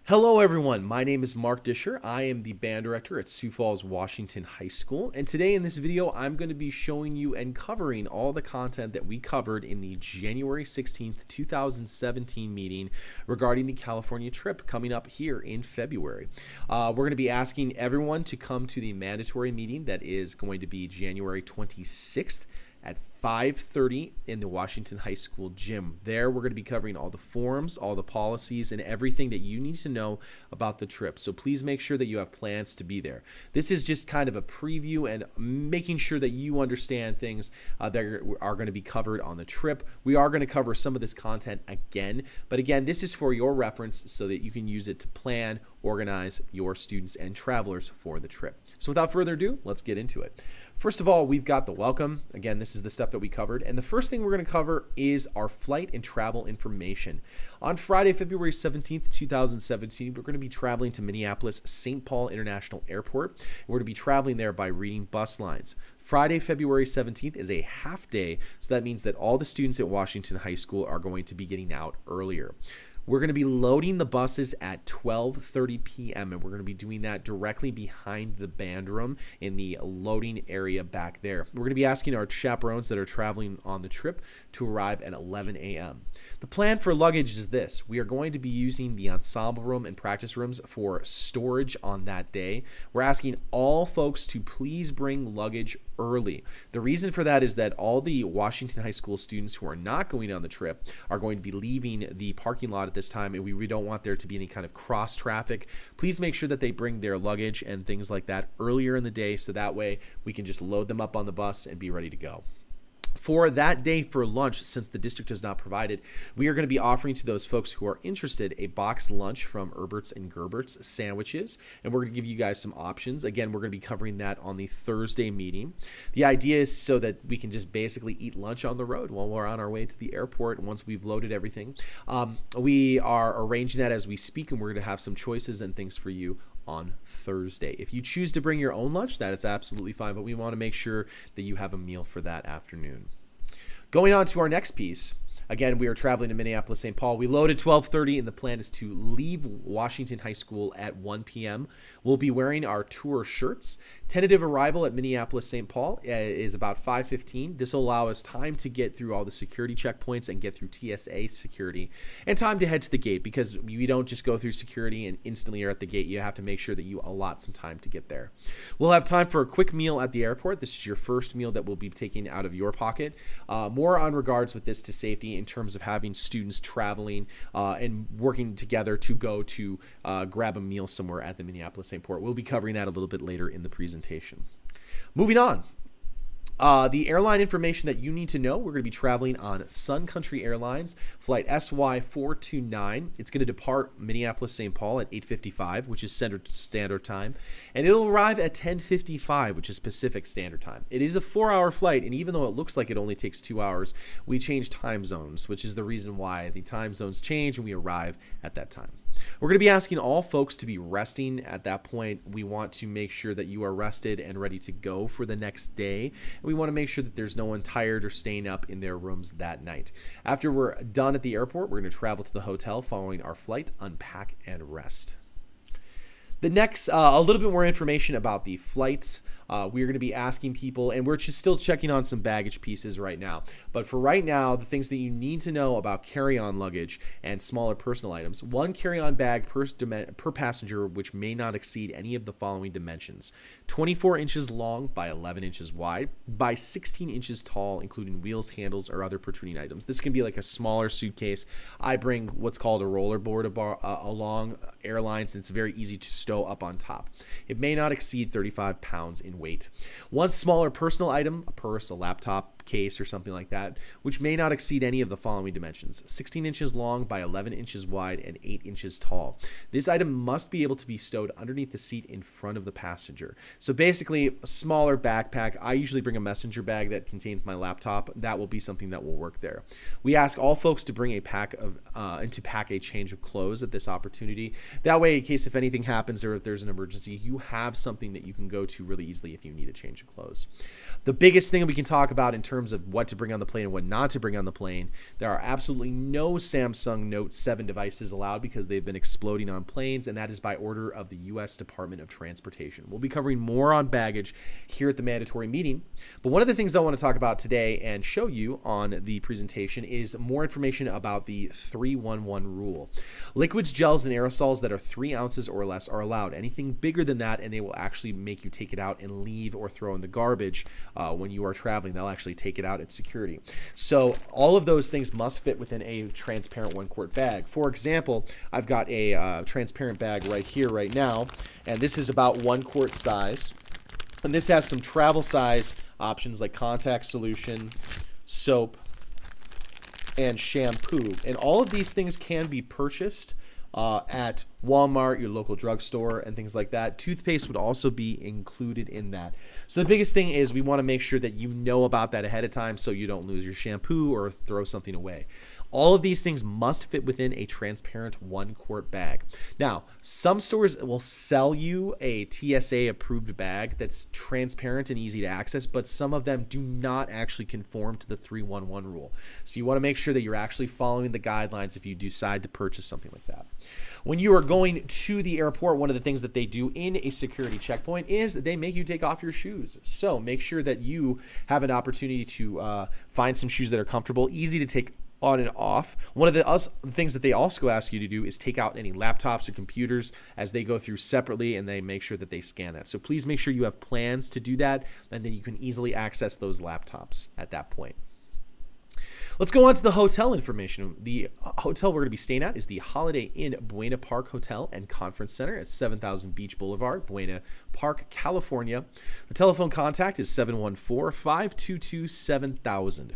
Hello everyone, my name is Mark Disher. I am the band director at Sioux Falls, Washington High School, and today in this video I'm going to be showing you and covering all the content that we covered in the January 16th, 2017 meeting regarding the California trip coming up here in February. We're going to be asking everyone to come to the mandatory meeting that is going to be January 26th at 5:30 in the Washington High School gym. There we're going to be covering all the forms, all the policies, and everything that you need to know about the trip. So please make sure that you have plans to be there. This is just kind of a preview and making sure that you understand things that are going to be covered on the trip. We are going to cover some of this content again, but again, this is for your reference so that you can use it to plan, organize your students and travelers for the trip. So without further ado, let's get into it. First of all, we've got the welcome. Again, this is the stuff that we covered. And the first thing we're going to cover is our flight and travel information. On Friday, February 17th, 2017, we're going to be traveling to Minneapolis St. Paul International Airport. We're going to be traveling there by reading bus lines. Friday, February 17th is a half day, so that means that all the students at Washington High School are going to be getting out earlier. We're going to be loading the buses at 12:30 p.m. and we're going to be doing that directly behind the band room in the loading area back there. We're going to be asking our chaperones that are traveling on the trip to arrive at 11 a.m. The plan for luggage is this. We are going to be using the ensemble room and practice rooms for storage on that day. We're asking all folks to please bring luggage early. The reason for that is that all the Washington High School students who are not going on the trip are going to be leaving the parking lot at this time, and we don't want there to be any kind of cross traffic. Please make sure that they bring their luggage and things like that earlier in the day, so that way we can just load them up on the bus and be ready to go. For that day for lunch, since the district has not provided, we are going to be offering to those folks who are interested a boxed lunch from Herbert's and Gerbert's sandwiches, and we're going to give you guys some options. Again, we're going to be covering that on the Thursday meeting. The idea is so that we can just basically eat lunch on the road while we're on our way to the airport once we've loaded everything. We are arranging that as we speak, and we're going to have some choices and things for you on Thursday. If you choose to bring your own lunch, that is absolutely fine, but we want to make sure that you have a meal for that afternoon. Going on to our next piece. Again, we are traveling to Minneapolis, St. Paul. We load at 12:30, and the plan is to leave Washington High School at 1 p.m. We'll be wearing our tour shirts. Tentative arrival at Minneapolis, St. Paul is about 5:15. This will allow us time to get through all the security checkpoints and get through TSA security, and time to head to the gate, because we don't just go through security and instantly are at the gate. You have to make sure that you allot some time to get there. We'll have time for a quick meal at the airport. This is your first meal that we'll be taking out of your pocket. More on regards with this to safety in terms of having students traveling and working together to go to grab a meal somewhere at the Minneapolis Airport. We'll be covering that a little bit later in the presentation. Moving on. The airline information that you need to know, we're going to be traveling on Sun Country Airlines, flight SY429. It's going to depart Minneapolis, St. Paul at 8:55, which is Standard Time, and it'll arrive at 10:55, which is Pacific Standard Time. It is a 4-hour flight, and even though it looks like it only takes 2 hours, we change time zones, which is the reason why the time zones change and we arrive at that time. We're going to be asking all folks to be resting at that point. We want to make sure that you are rested and ready to go for the next day. And we want to make sure that there's no one tired or staying up in their rooms that night. After we're done at the airport, we're going to travel to the hotel following our flight, unpack, and rest. The next, a little bit more information about the flights. We're going to be asking people, and we're just still checking on some baggage pieces right now. But for right now, the things that you need to know about carry-on luggage and smaller personal items. One carry-on bag per passenger, which may not exceed any of the following dimensions: 24 inches long by 11 inches wide by 16 inches tall, including wheels, handles, or other protruding items. This can be like a smaller suitcase. I bring what's called a rollerboard along airlines, and it's very easy to stow up on top. It may not exceed 35 pounds in weight. One smaller personal item, a purse, a laptop, case, or something like that, which may not exceed any of the following dimensions: 16 inches long by 11 inches wide and 8 inches tall. This item must be able to be stowed underneath the seat in front of the passenger. So basically, a smaller backpack. I usually bring a messenger bag that contains my laptop. That will be something that will work there. We ask all folks to bring a pack of and to pack a change of clothes at this opportunity. That way, in case if anything happens or if there's an emergency, you have something that you can go to really easily if you need a change of clothes. The biggest thing we can talk about in terms terms of what to bring on the plane and what not to bring on the plane. There are absolutely no Samsung Note 7 devices allowed because they've been exploding on planes, and that is by order of the U.S. Department of Transportation. We'll be covering more on baggage here at the mandatory meeting, but one of the things I want to talk about today and show you on the presentation is more information about the 311 rule. Liquids, gels, and aerosols that are 3 ounces or less are allowed. Anything bigger than that, and they will actually make you take it out and leave or throw in the garbage when you are traveling. They'll actually take it out at security. So all of those things must fit within a transparent 1-quart bag. For example, I've got a transparent bag right here right now, and this is about 1-quart size. And this has some travel size options like contact solution, soap, and shampoo. And all of these things can be purchased at Walmart, your local drugstore, and things like that. Toothpaste would also be included in that. So the biggest thing is we want to make sure that you know about that ahead of time so you don't lose your shampoo or throw something away. All of these things must fit within a transparent 1-quart bag. Now, some stores will sell you a TSA approved bag that's transparent and easy to access, but some of them do not actually conform to the 311 rule. So you want to make sure that you're actually following the guidelines if you decide to purchase something like that. When you are going to the airport, one of the things that they do in a security checkpoint is they make you take off your shoes. So make sure that you have an opportunity to find some shoes that are comfortable, easy to take on and off. One of the things that they also ask you to do is take out any laptops or computers as they go through separately, and they make sure that they scan that. So please make sure you have plans to do that, and then you can easily access those laptops at that point. Let's go on to the hotel information. The hotel we're going to be staying at is the Holiday Inn Buena Park Hotel and Conference Center at 7000 Beach Boulevard, Buena Park, California. The telephone contact is 714-522-7000.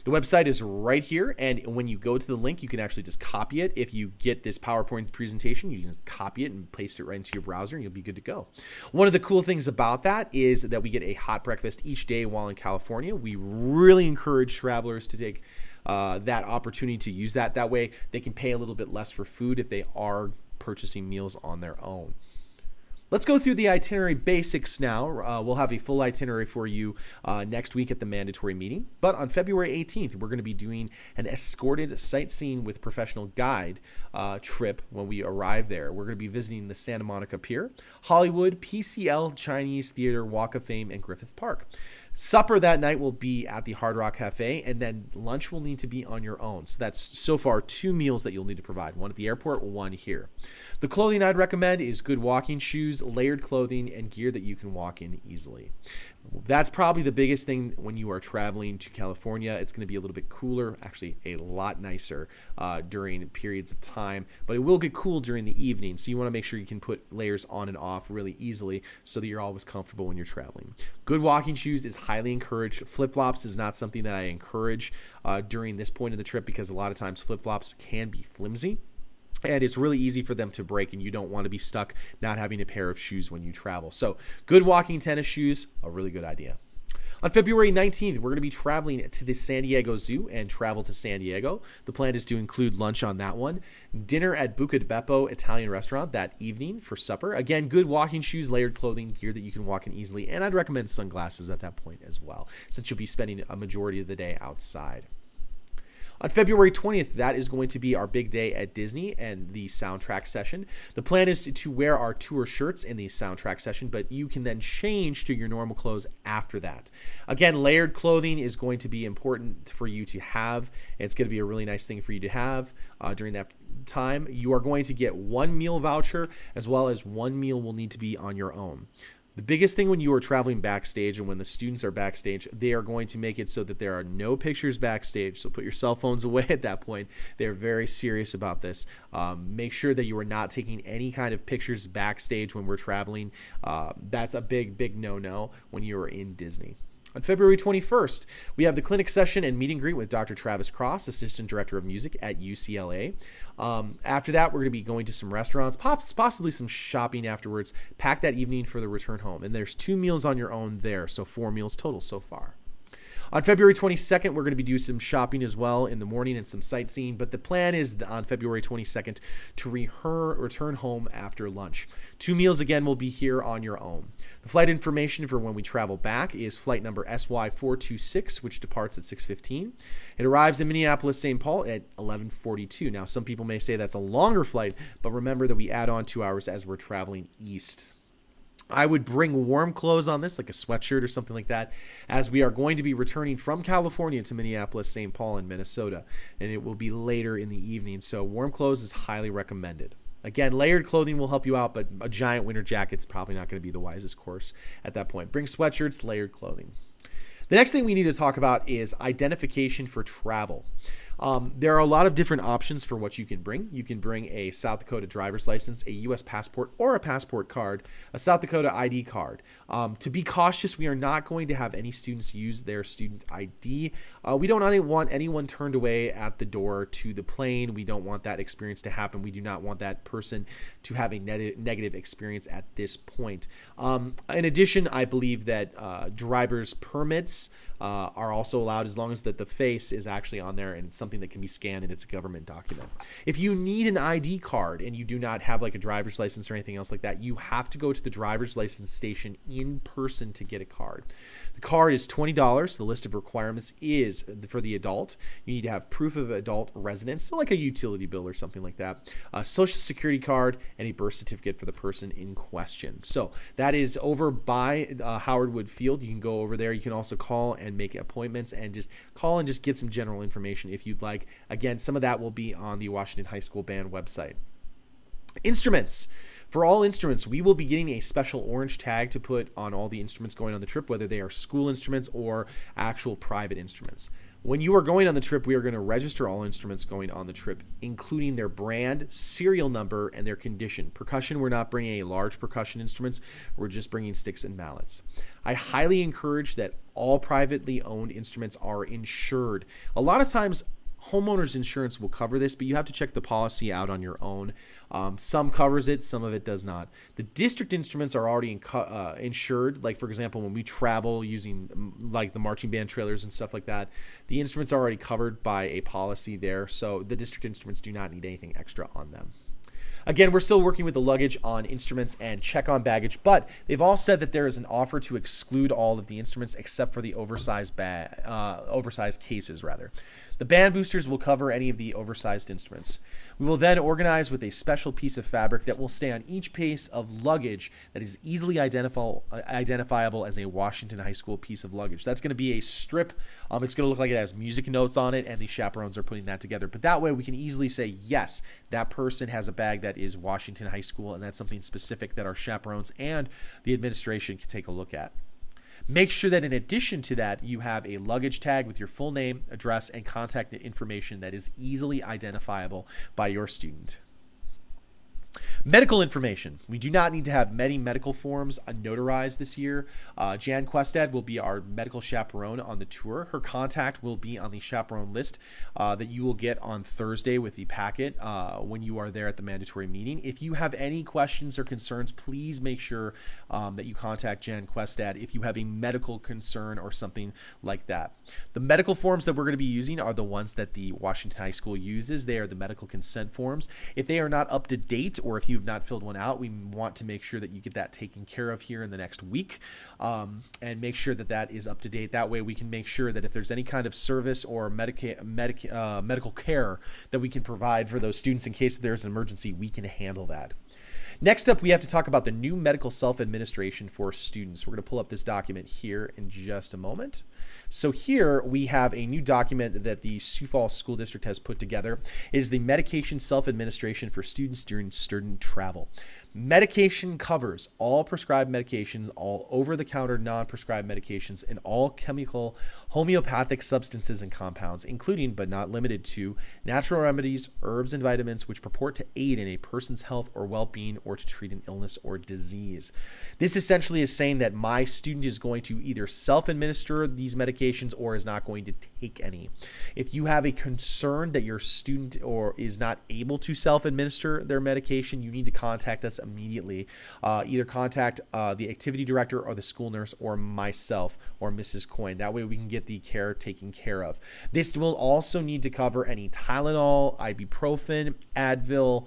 The website is right here, and when you go to the link, you can actually just copy it. If you get this PowerPoint presentation, you can just copy it and paste it right into your browser, and you'll be good to go. One of the cool things about that is that we get a hot breakfast each day while in California. We really encourage travelers to take that opportunity to use that. That way they can pay a little bit less for food if they are purchasing meals on their own. Let's go through the itinerary basics now. We'll have a full itinerary for you next week at the mandatory meeting. But on February 18th, we're going to be doing an escorted sightseeing with professional guide trip when we arrive there. We're going to be visiting the Santa Monica Pier, Hollywood, PCL, Chinese Theater, Walk of Fame, and Griffith Park. Supper that night will be at the Hard Rock Cafe, and then lunch will need to be on your own. So that's so far 2 meals that you'll need to provide, one at the airport, one here. The clothing I'd recommend is good walking shoes, layered clothing, and gear that you can walk in easily. That's probably the biggest thing when you are traveling to California. It's going to be a little bit cooler, actually a lot nicer during periods of time, but it will get cool during the evening. So you want to make sure you can put layers on and off really easily so that you're always comfortable when you're traveling. Good walking shoes is highly encouraged. Flip-flops is not something that I encourage during this point of the trip because a lot of times flip-flops can be flimsy. And it's really easy for them to break, and you don't want to be stuck not having a pair of shoes when you travel. So good walking tennis shoes, a really good idea. On February 19th, we're going to be traveling to the San Diego Zoo and travel to San Diego. The plan is to include lunch on that one, dinner at Buca di Beppo Italian restaurant that evening for supper. Again, good walking shoes, layered clothing, gear that you can walk in easily, and I'd recommend sunglasses at that point as well, since you'll be spending a majority of the day outside. On February 20th, that is going to be our big day at Disney and the soundtrack session. The plan is to wear our tour shirts in the soundtrack session, but you can then change to your normal clothes after that. Again, layered clothing is going to be important for you to have. It's going to be a really nice thing for you to have during that time. You are going to get 1 meal voucher, as well as 1 meal will need to be on your own. The biggest thing when you are traveling backstage and when the students are backstage, they are going to make it so that there are no pictures backstage. So put your cell phones away at that point. They're very serious about this. Make sure that you are not taking any kind of pictures backstage when we're traveling. That's a big, big no-no when you are in Disney. On February 21st, we have the clinic session and meet and greet with Dr. Travis Cross, Assistant Director of Music at UCLA. After that, we're going to be going to some restaurants, possibly some shopping afterwards. Pack that evening for the return home. And there's 2 meals on your own there, so 4 meals total so far. On February 22nd, we're going to be doing some shopping as well in the morning and some sightseeing, but the plan is on February 22nd to return home after lunch. 2 meals again will be here on your own. The flight information for when we travel back is flight number SY426, which departs at 6:15. It arrives in Minneapolis, St. Paul at 11:42. Now, some people may say that's a longer flight, but remember that we add on 2 hours as we're traveling east. I would bring warm clothes on this, like a sweatshirt or something like that, as we are going to be returning from California to Minneapolis, St. Paul, and Minnesota, and it will be later in the evening, so warm clothes is highly recommended. Again, layered clothing will help you out, but a giant winter jacket's probably not going to be the wisest course at that point. Bring sweatshirts, layered clothing. The next thing we need to talk about is identification for travel. There are a lot of different options for what you can bring. You can bring a South Dakota driver's license, a U.S. passport, or a passport card, a South Dakota ID card. To be cautious, we are not going to have any students use their student ID. We don't want anyone turned away at the door to the plane. We don't want that experience to happen. We do not want that person to have a negative experience at this point. In addition, I believe that driver's permits are also allowed as long as that the face is actually on there and it's something that can be scanned and it's a government document. If you need an ID card and you do not have like a driver's license or anything else like that, you have to go to the driver's license station in person to get a card. The card is $20. The list of requirements is for the adult. You need to have proof of adult residence, so like a utility bill or something like that, a social security card, and a birth certificate for the person in question. So that is over by Howard Wood Field. You can go over there. You can also call and make appointments and just call and just get some general information if you'd like. Again, some of that will be on the Washington High School Band website. Instruments. For all instruments, we will be getting a special orange tag to put on all the instruments going on the trip, whether they are school instruments or actual private instruments. When you are going on the trip, we are going to register all instruments going on the trip, including their brand, serial number, and their condition. Percussion, we're not bringing any large percussion instruments. We're just bringing sticks and mallets. I highly encourage that all privately owned instruments are insured. A lot of times, homeowners insurance will cover this, but you have to check the policy out on your own. Some covers it, some of it does not. The district instruments are already insured. Like, for example, when we travel using like the marching band trailers and stuff like that, the instruments are already covered by a policy there. So the district instruments do not need anything extra on them. Again, we're still working with the luggage on instruments and check on baggage, but they've all said that there is an offer to exclude all of the instruments except for the oversized cases, rather. The band boosters will cover any of the oversized instruments. We will then organize with a special piece of fabric that will stay on each piece of luggage that is easily identifiable as a Washington High School piece of luggage. That's going to be a strip. It's going to look like it has music notes on it, and the chaperones are putting that together. But that way we can easily say, yes, that person has a bag that is Washington High School, and that's something specific that our chaperones and the administration can take a look at. Make sure that in addition to that, you have a luggage tag with your full name, address, and contact information that is easily identifiable by your student. Medical information. We do not need to have many medical forms notarized this year. Jan Questad will be our medical chaperone on the tour. Her contact will be on the chaperone list that you will get on Thursday with the packet when you are there at the mandatory meeting. If you have any questions or concerns, please make sure that you contact Jan Questad if you have a medical concern or something like that. The medical forms that we're going to be using are the ones that the Washington High School uses. They are the medical consent forms. If they are not up to date, or if you've not filled one out, we want to make sure that you get that taken care of here in the next week, and make sure that that is up to date. That way we can make sure that if there's any kind of service or medical care that we can provide for those students in case there's an emergency, we can handle that. Next up, we have to talk about the new medical self-administration for students. We're going to pull up this document here in just a moment. So here we have a new document that the Sioux Falls School District has put together. It is the medication self-administration for students during student travel. Medication covers all prescribed medications, all over-the-counter non-prescribed medications, and all chemical homeopathic substances and compounds, including but not limited to natural remedies, herbs, and vitamins which purport to aid in a person's health or well-being or to treat an illness or disease. This essentially is saying that my student is going to either self-administer these medications or is not going to take any. If you have a concern that your student or is not able to self-administer their medication, you need to contact us immediately. Either contact the activity director or the school nurse or myself or Mrs. Coyne. That way we can get the care taken care of. This will also need to cover any Tylenol, ibuprofen, Advil,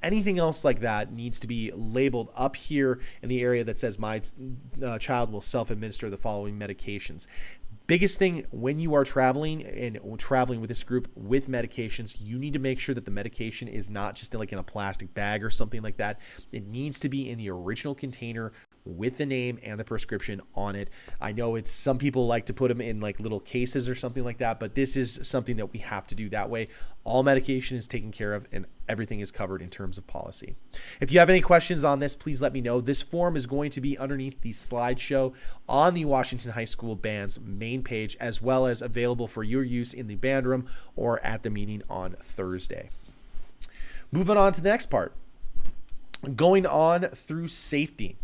anything else like that needs to be labeled up here in the area that says my child will self-administer the following medications. Biggest thing when you are traveling and traveling with this group with medications, you need to make sure that the medication is not just like in a plastic bag or something like that. It needs to be in the original container with the name and the prescription on it. I know it's some people like to put them in like little cases or something like that, but this is something that we have to do that way. All medication is taken care of and everything is covered in terms of policy. If you have any questions on this, please let me know. This form is going to be underneath the slideshow on the Washington High School Band's main page, as well as available for your use in the band room or at the meeting on Thursday. Moving on to the next part, going on through safety.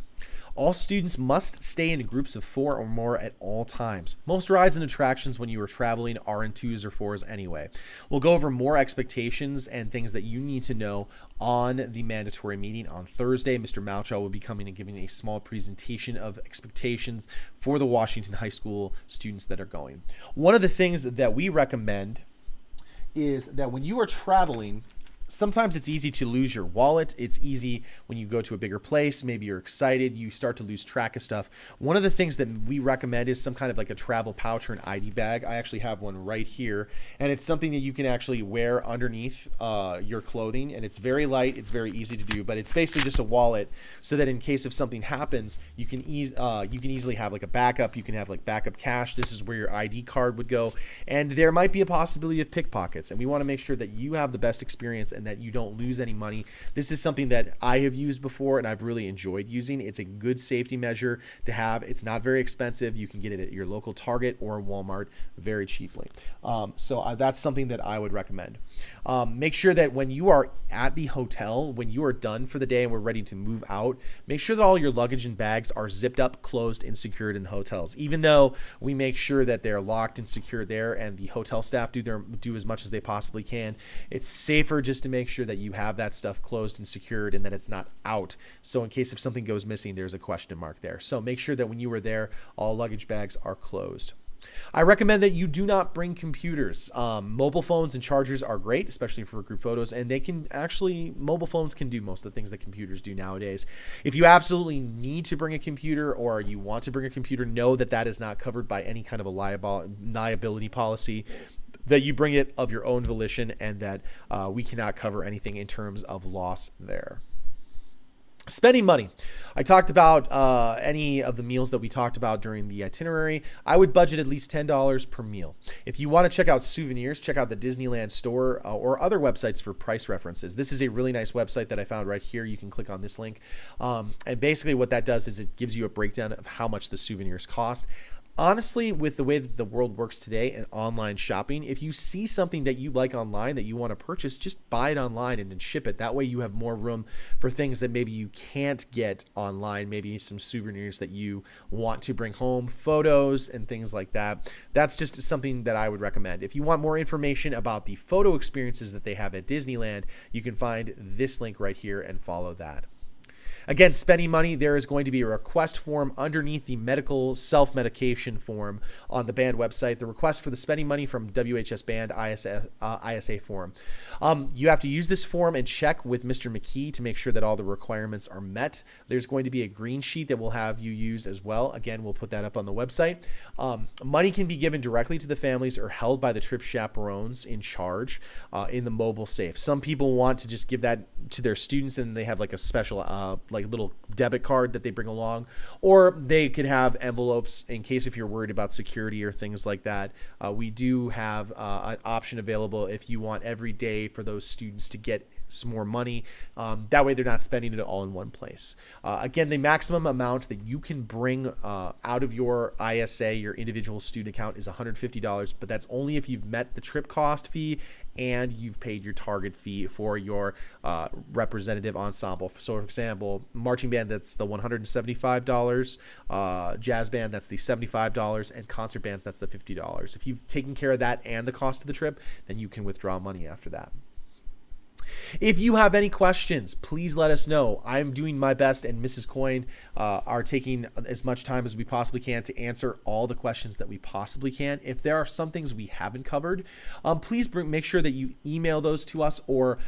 All students must stay in groups of 4 or more at all times. Most rides and attractions when you are traveling are in 2s or 4s anyway. We'll go over more expectations and things that you need to know on the mandatory meeting on Thursday. Mr. Malchow will be coming and giving a small presentation of expectations for the Washington High School students that are going. One of the things that we recommend is that when you are traveling, sometimes it's easy to lose your wallet. It's easy when you go to a bigger place. Maybe you're excited. You start to lose track of stuff. One of the things that we recommend is some kind of like a travel pouch or an ID bag. I actually have one right here, and it's something that you can actually wear underneath your clothing, and it's very light. It's very easy to do, but it's basically just a wallet so that in case if something happens, you can easily have like a backup. You can have like backup cash. This is where your ID card would go, and there might be a possibility of pickpockets, and we want to make sure that you have the best experience and that you don't lose any money. This is something that I have used before and I've really enjoyed using. It's a good safety measure to have. It's not very expensive. You can get it at your local Target or Walmart very cheaply. So that's something that I would recommend. Make sure that when you are at the hotel, when you are done for the day and we're ready to move out, make sure that all your luggage and bags are zipped up, closed, and secured in hotels. Even though we make sure that they're locked and secure there and the hotel staff do as much as they possibly can, it's safer just to make sure that you have that stuff closed and secured and that it's not out. So in case if something goes missing, there's a question mark there. So make sure that when you are there, all luggage bags are closed. I recommend that you do not bring computers. Mobile phones and chargers are great, especially for group photos, and mobile phones can do most of the things that computers do nowadays. If you absolutely need to bring a computer or you want to bring a computer, know that that is not covered by any kind of a liability policy, that you bring it of your own volition, and that we cannot cover anything in terms of loss there. Spending money. I talked about any of the meals that we talked about during the itinerary. I would budget at least $10 per meal. If you want to check out souvenirs, check out the Disneyland store or other websites for price references. This is a really nice website that I found right here. You can click on this link. And basically what that does is it gives you a breakdown of how much the souvenirs cost. Honestly, with the way that the world works today and online shopping, if you see something that you like online that you want to purchase, just buy it online and then ship it. That way you have more room for things that maybe you can't get online, maybe some souvenirs that you want to bring home, photos and things like that. That's just something that I would recommend. If you want more information about the photo experiences that they have at Disneyland, you can find this link right here and follow that. Again, spending money, there is going to be a request form underneath the medical self-medication form on the band website. The request for the spending money from WHS Band ISA form. You have to use this form and check with Mr. McKee to make sure that all the requirements are met. There's going to be a green sheet that we'll have you use as well. Again, we'll put that up on the website. Money can be given directly to the families or held by the trip chaperones in charge in the mobile safe. Some people want to just give that to their students and they have like a special like little debit card that they bring along, or they could have envelopes in case if you're worried about security or things like that. We do have an option available if you want every day for those students to get some more money. That way they're not spending it all in one place. Again, the maximum amount that you can bring out of your ISA, your individual student account, is $150, but that's only if you've met the trip cost fee and you've paid your target fee for your representative ensemble. So, for example, marching band, that's the $175, jazz band, that's the $75, and concert bands, that's the $50. If you've taken care of that and the cost of the trip, then you can withdraw money after that. If you have any questions, please let us know. I'm doing my best, and Mrs. Coyne are taking as much time as we possibly can to answer all the questions that we possibly can. If there are some things we haven't covered, please make sure that you email those to us, or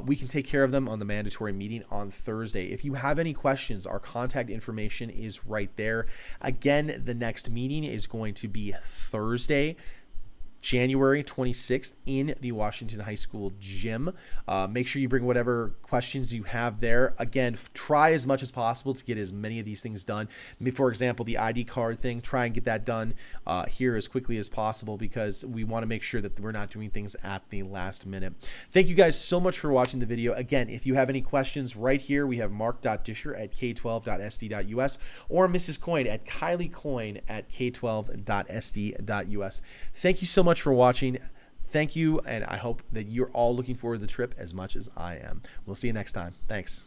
we can take care of them on the mandatory meeting on Thursday. If you have any questions, our contact information is right there. Again, the next meeting is going to be Thursday, January 26th in the Washington High School gym. Make sure you bring whatever questions you have there. Again, try as much as possible to get as many of these things done. For example, the ID card thing, try and get that done here as quickly as possible, because we want to make sure that we're not doing things at the last minute. Thank you guys so much for watching the video. Again, if you have any questions, right here we have mark.disher@k12.sd.us or Mrs. Coyne at KylieCoyne@k12.sd.us. Thank you so much for watching. Thank you, and I hope that you're all looking forward to the trip as much as I am. We'll see you next time. Thanks.